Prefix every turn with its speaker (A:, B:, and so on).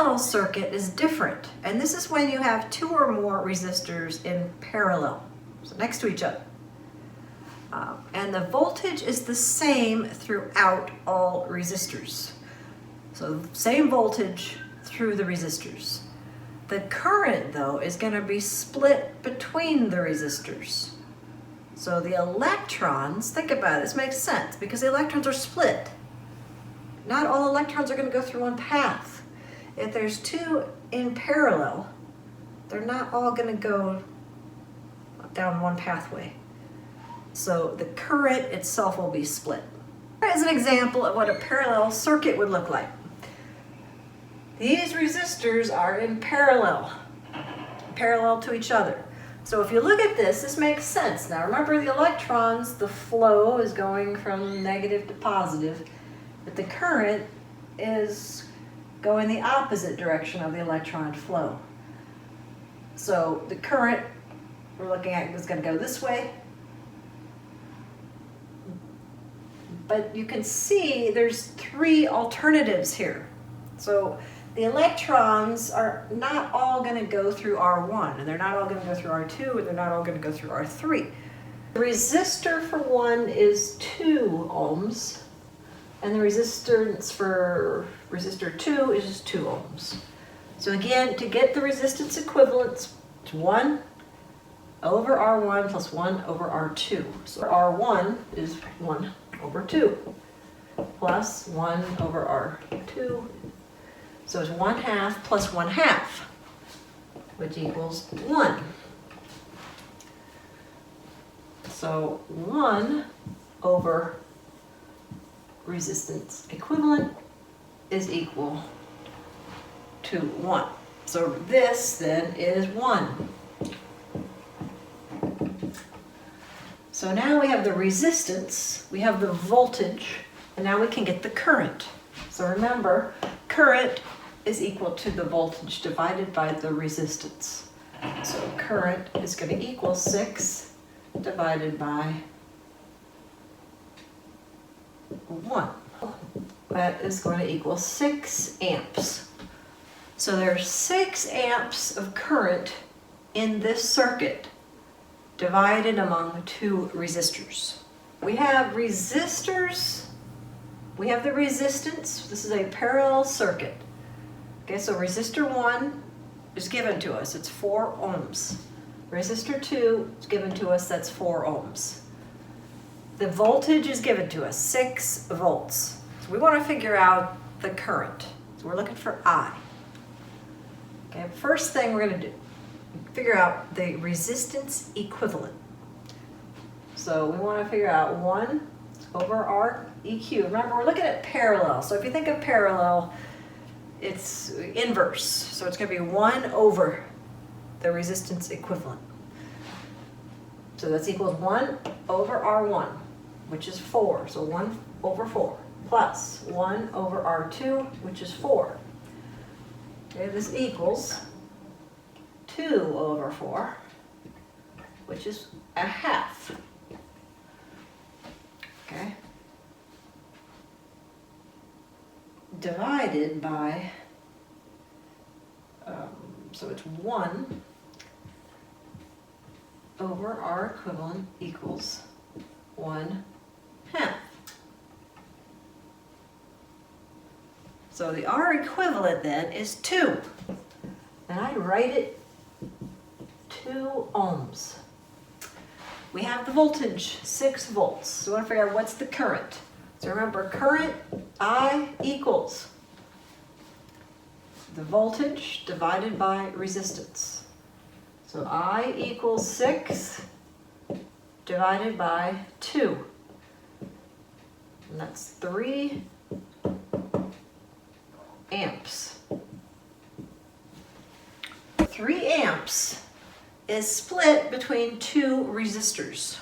A: parallel circuit is different. And this is when you have two or more resistors in parallel, so next to each other. And the voltage is the same throughout all resistors. So same voltage through the resistors. The current, though, is going to be split between the resistors. So the electrons, think about it, this makes sense because the electrons are split. Not all electrons are going to go through one path. If there's two in parallel, they're not all going to go down one pathway. So the current itself will be split. Here's an example of what a parallel circuit would look like. These resistors are in parallel to each other. So if you look at this, this makes sense. Now remember the electrons, the flow is going from negative to positive, but the current is going the opposite direction of the electron flow. So the current we're looking at is going to go this way. But you can see there's three alternatives here. So the electrons are not all going to go through R1, and they're not all going to go through R2, and they're not all going to go through R3. The resistor for 1 is 2 ohms, and the resistance for resistor 2 is just 2 ohms. So again, to get the resistance equivalence, it's 1 over R1 plus 1 over R2. So R1 is 1 over 2 plus 1 over R2. So it's 1/2 plus 1/2, which equals 1. So 1 over resistance equivalent is equal to 1. So this then is 1. So now we have the resistance, we have the voltage, and now we can get the current. So remember, current is equal to the voltage divided by the resistance. So current is going to equal 6 divided by 1. That is going to equal 6 amps. So there's 6 amps of current in this circuit divided among 2 resistors. We have resistors, we have the resistance. This is a parallel circuit. Okay, so resistor 1 is given to us, it's 4 ohms. Resistor 2 is given to us, that's 4 ohms. The voltage is given to us, 6 volts. So we want to figure out the current. So we're looking for I. Okay, first thing we're going to do, figure out the resistance equivalent. So we want to figure out 1 over R EQ. Remember, we're looking at parallel. So if you think of parallel, it's inverse. So it's going to be 1 over the resistance equivalent. So that's equals 1 over R1, which is 4. So 1 over 4 plus 1 over R2, which is 4. Okay, this equals 2 over 4, which is 1/2. Okay. Divided by, so it's 1 over R equivalent equals 1/2. So the R equivalent then is 2. And I write it 2 ohms. We have the voltage, 6 volts. So we want to figure out what's the current. So remember, current, I equals the voltage divided by resistance. So I equals 6 divided by 2. And that's 3 amps. 3 amps is split between 2 resistors.